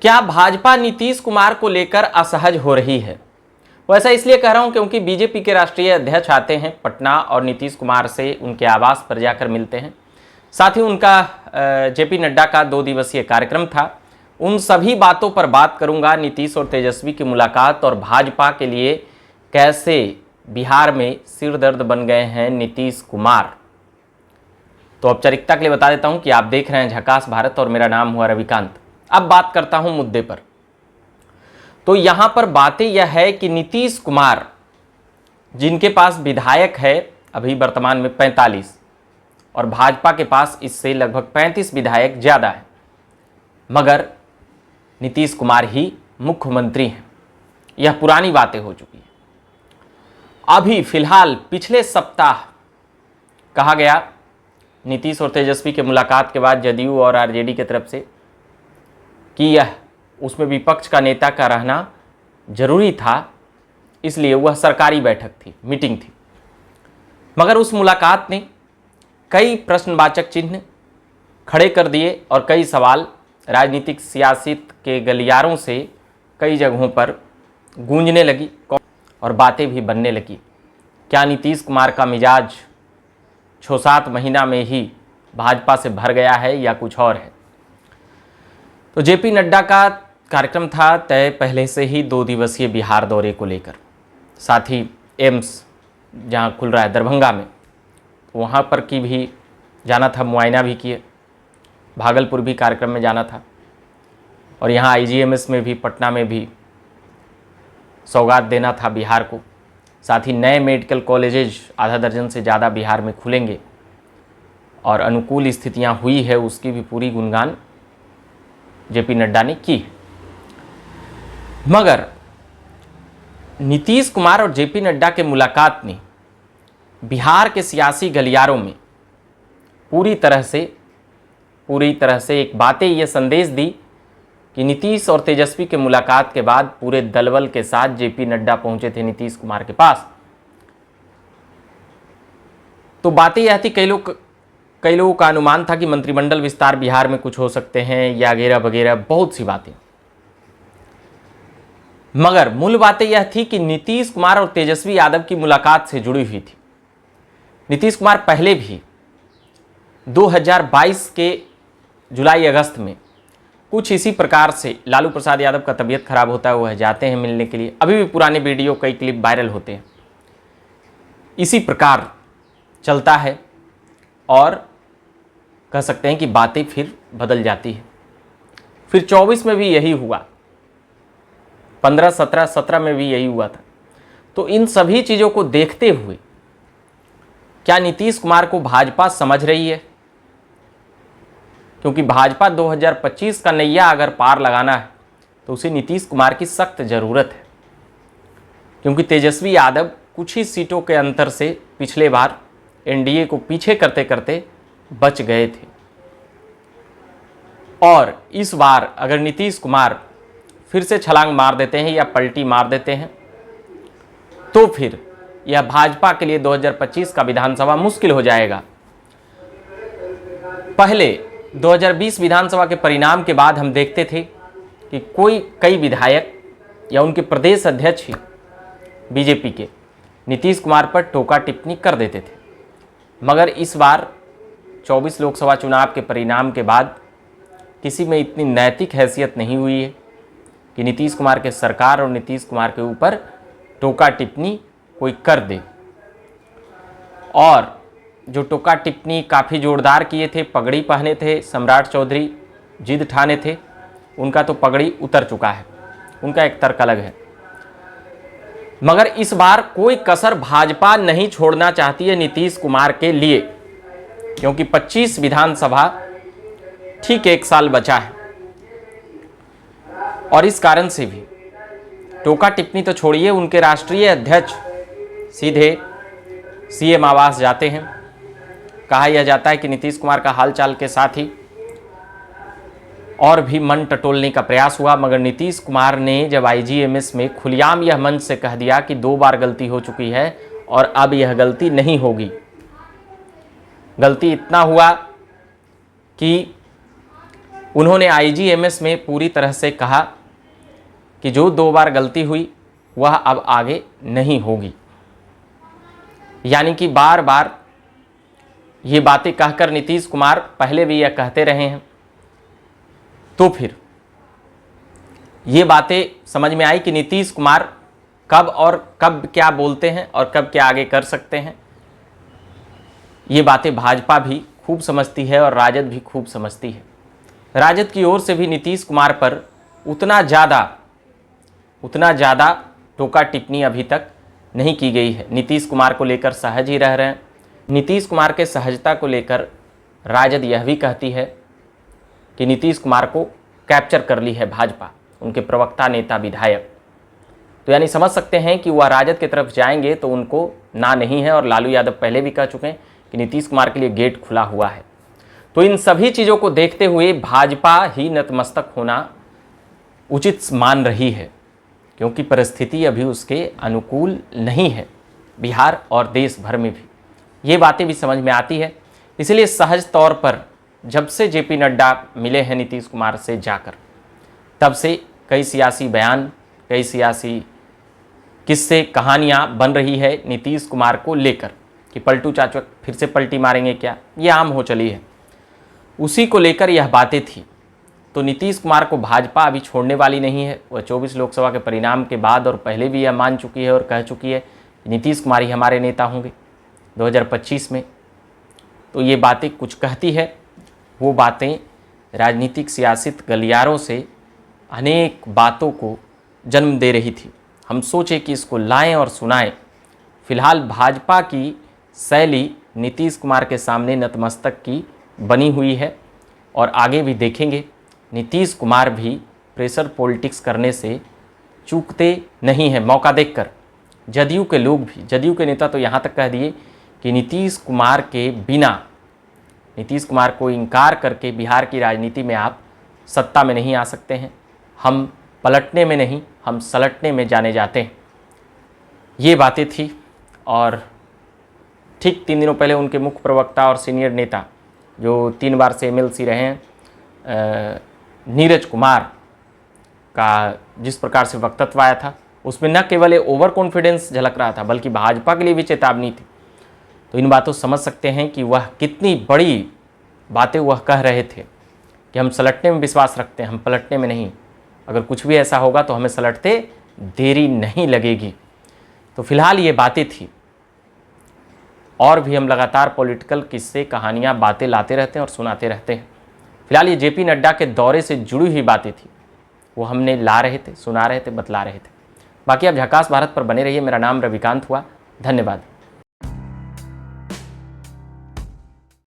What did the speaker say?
क्या भाजपा नीतीश कुमार को लेकर असहज हो रही है? वैसा इसलिए कह रहा हूं क्योंकि बीजेपी के राष्ट्रीय अध्यक्ष आते हैं पटना और नीतीश कुमार से उनके आवास पर जाकर मिलते हैं। साथ ही उनका जेपी नड्डा का 2 दिवसीय कार्यक्रम था। उन सभी बातों पर बात करूंगा। नीतीश और तेजस्वी की मुलाकात और भाजपा के लिए कैसे बिहार में सिरदर्द बन गए हैं नीतीश कुमार। तो औपचारिकता के लिए बता देता हूं कि आप देख रहे हैं झकास भारत और मेरा नाम हुआ रविकांत। अब बात करता हूं मुद्दे पर। तो यहां पर बातें यह है कि नीतीश कुमार, जिनके पास विधायक है अभी वर्तमान में 45 और भाजपा के पास इससे लगभग 35 विधायक ज्यादा है, मगर नीतीश कुमार ही मुख्यमंत्री हैं। यह पुरानी बातें हो चुकी हैं। अभी फिलहाल पिछले सप्ताह कहा गया नीतीश और तेजस्वी के मुलाकात के बाद जदयू और आरजेडी की तरफ से कि यह उसमें विपक्ष का नेता का रहना जरूरी था, इसलिए वह सरकारी बैठक थी, मीटिंग थी। मगर उस मुलाकात ने कई प्रश्नवाचक चिन्ह खड़े कर दिए और कई सवाल राजनीतिक सियासत के गलियारों से कई जगहों पर गूंजने लगी और बातें भी बनने लगी। क्या नीतीश कुमार का मिजाज 6-7 महीना में ही भाजपा से भर गया है या कुछ और है? तो जेपी नड्डा का कार्यक्रम था तय पहले से ही 2 दिवसीय बिहार दौरे को लेकर। साथ ही एम्स जहां खुल रहा है दरभंगा में, वहां पर की भी जाना था, मुआयना भी किए। भागलपुर भी कार्यक्रम में जाना था और यहाँ आईजीएमएस में भी, पटना में भी सौगात देना था बिहार को। साथ ही नए मेडिकल कॉलेजेज आधा दर्जन से ज़्यादा बिहार में खुलेंगे और अनुकूल स्थितियां हुई है, उसकी भी पूरी गुणगान जेपी नड्डा ने की। मगर नीतीश कुमार और जेपी नड्डा के मुलाकात ने बिहार के सियासी गलियारों में पूरी तरह से एक बातें ये संदेश दी कि नीतीश और तेजस्वी के मुलाकात के बाद पूरे दलबल के साथ जेपी नड्डा पहुंचे थे नीतीश कुमार के पास। तो बातें यह थी, कई लोगों का अनुमान था कि मंत्रिमंडल विस्तार बिहार में कुछ हो सकते हैं या वगैरह वगैरह, बहुत सी बातें। मगर मूल बातें यह थी कि नीतीश कुमार और तेजस्वी यादव की मुलाकात से जुड़ी हुई थी। नीतीश कुमार पहले भी 2022 के जुलाई अगस्त में कुछ इसी प्रकार से, लालू प्रसाद यादव का तबीयत खराब होता है, वह जाते हैं मिलने के लिए। अभी भी पुराने वीडियो, कई क्लिप वायरल होते हैं। इसी प्रकार चलता है और कह सकते हैं कि बातें फिर बदल जाती है। फिर 24 में भी यही हुआ, 15, 17 में भी यही हुआ था। तो इन सभी चीज़ों को देखते हुए क्या नीतीश कुमार को भाजपा समझ रही है? क्योंकि भाजपा 2025 का नैया अगर पार लगाना है तो उसे नीतीश कुमार की सख्त ज़रूरत है, क्योंकि तेजस्वी यादव कुछ ही सीटों के अंतर से पिछले बार एनडीए को पीछे करते करते बच गए थे। और इस बार अगर नीतीश कुमार फिर से छलांग मार देते हैं या पलटी मार देते हैं तो फिर यह भाजपा के लिए 2025 का विधानसभा मुश्किल हो जाएगा। पहले 2020 विधानसभा के परिणाम के बाद हम देखते थे कि कई विधायक या उनके प्रदेश अध्यक्ष ही बीजेपी के नीतीश कुमार पर टोका टिप्पणी कर देते थे। मगर इस बार 24 लोकसभा चुनाव के परिणाम के बाद किसी में इतनी नैतिक हैसियत नहीं हुई है कि नीतीश कुमार के सरकार और नीतीश कुमार के ऊपर टोका टिप्पणी कोई कर दे। और जो टोका टिप्पणी काफ़ी जोरदार किए थे, पगड़ी पहने थे, सम्राट चौधरी जिद ठाने थे, उनका तो पगड़ी उतर चुका है, उनका एक तर्क अलग है। मगर इस बार कोई कसर भाजपा नहीं छोड़ना चाहती है नीतीश कुमार के लिए, क्योंकि 25 विधानसभा ठीक 1 साल बचा है। और इस कारण से भी टोका टिप्पणी तो छोड़िए, उनके राष्ट्रीय अध्यक्ष सीधे सीएम आवास जाते हैं। कहा यह जाता है कि नीतीश कुमार का हालचाल के साथ ही और भी मन टटोलने का प्रयास हुआ। मगर नीतीश कुमार ने जब आईजीएमएस में खुलेआम यह मंच से कह दिया कि 2 बार गलती हो चुकी है और अब यह गलती नहीं होगी। गलती इतना हुआ कि उन्होंने आईजीएमएस में पूरी तरह से कहा कि जो 2 बार गलती हुई वह अब आगे नहीं होगी। यानी कि बार बार ये बातें कहकर नीतीश कुमार पहले भी यह कहते रहे हैं। तो फिर ये बातें समझ में आई कि नीतीश कुमार कब और कब क्या बोलते हैं और कब क्या आगे कर सकते हैं। ये बातें भाजपा भी खूब समझती है और राजद भी खूब समझती है। राजद की ओर से भी नीतीश कुमार पर उतना ज़्यादा टोका टिप्पणी अभी तक नहीं की गई है। नीतीश कुमार को लेकर सहज ही रह रहे हैं। नीतीश कुमार के सहजता को लेकर राजद यह भी कहती है कि नीतीश कुमार को कैप्चर कर ली है भाजपा, उनके प्रवक्ता, नेता, विधायक। तो यानी समझ सकते हैं कि वह राजद की तरफ जाएंगे तो उनको ना नहीं है। और लालू यादव पहले भी कह चुके हैं कि नीतीश कुमार के लिए गेट खुला हुआ है। तो इन सभी चीज़ों को देखते हुए भाजपा ही नतमस्तक होना उचित मान रही है, क्योंकि परिस्थिति अभी उसके अनुकूल नहीं है, बिहार और देश भर में भी। ये बातें भी समझ में आती है। इसलिए सहज तौर पर जब से जेपी नड्डा मिले हैं नीतीश कुमार से जाकर, तब से कई सियासी बयान, कई सियासी किस्से, कहानियाँ बन रही है नीतीश कुमार को लेकर कि पलटू चाचा फिर से पलटी मारेंगे क्या, ये आम हो चली है। उसी को लेकर यह बातें थी। तो नीतीश कुमार को भाजपा अभी छोड़ने वाली नहीं है। वह 24 लोकसभा के परिणाम के बाद और पहले भी यह मान चुकी है और कह चुकी है कि नीतीश कुमार ही हमारे नेता होंगे 2025 में। तो ये बातें कुछ कहती है, वो बातें राजनीतिक सियासत गलियारों से अनेक बातों को जन्म दे रही थी। हम सोचे कि इसको लाएं और सुनाएं। फिलहाल भाजपा की शैली नीतीश कुमार के सामने नतमस्तक की बनी हुई है और आगे भी देखेंगे। नीतीश कुमार भी प्रेशर पॉलिटिक्स करने से चूकते नहीं हैं मौका देखकर। जदयू के लोग भी, जदयू के नेता तो यहाँ तक कह दिए कि नीतीश कुमार के बिना, नीतीश कुमार को इनकार करके बिहार की राजनीति में आप सत्ता में नहीं आ सकते हैं। हम पलटने में नहीं, हम सलटने में जाने जाते हैं। ये बातें थी। और ठीक 3 दिनों पहले उनके मुख्य प्रवक्ता और सीनियर नेता जो 3 बार से एमएलसी रहे हैं, नीरज कुमार का जिस प्रकार से वक्तव्य आया था, उसमें न केवल ओवर कॉन्फिडेंस झलक रहा था बल्कि भाजपा के लिए भी चेतावनी थी। तो इन बातों समझ सकते हैं कि वह कितनी बड़ी बातें वह कह रहे थे कि हम सलटने में विश्वास रखते हैं, हम पलटने में नहीं। अगर कुछ भी ऐसा होगा तो हमें सलटते देरी नहीं लगेगी। तो फिलहाल ये बातें थी। और भी हम लगातार पॉलिटिकल किस्से, कहानियाँ, बातें लाते रहते हैं और सुनाते रहते हैं। फिलहाल ये जेपी नड्डा के दौरे से जुड़ी हुई बातें थी, वो हमने ला रहे थे, सुना रहे थे, बतला रहे थे। बाकी आप झकास भारत पर बने रहिए। मेरा नाम रविकांत हुआ। धन्यवाद।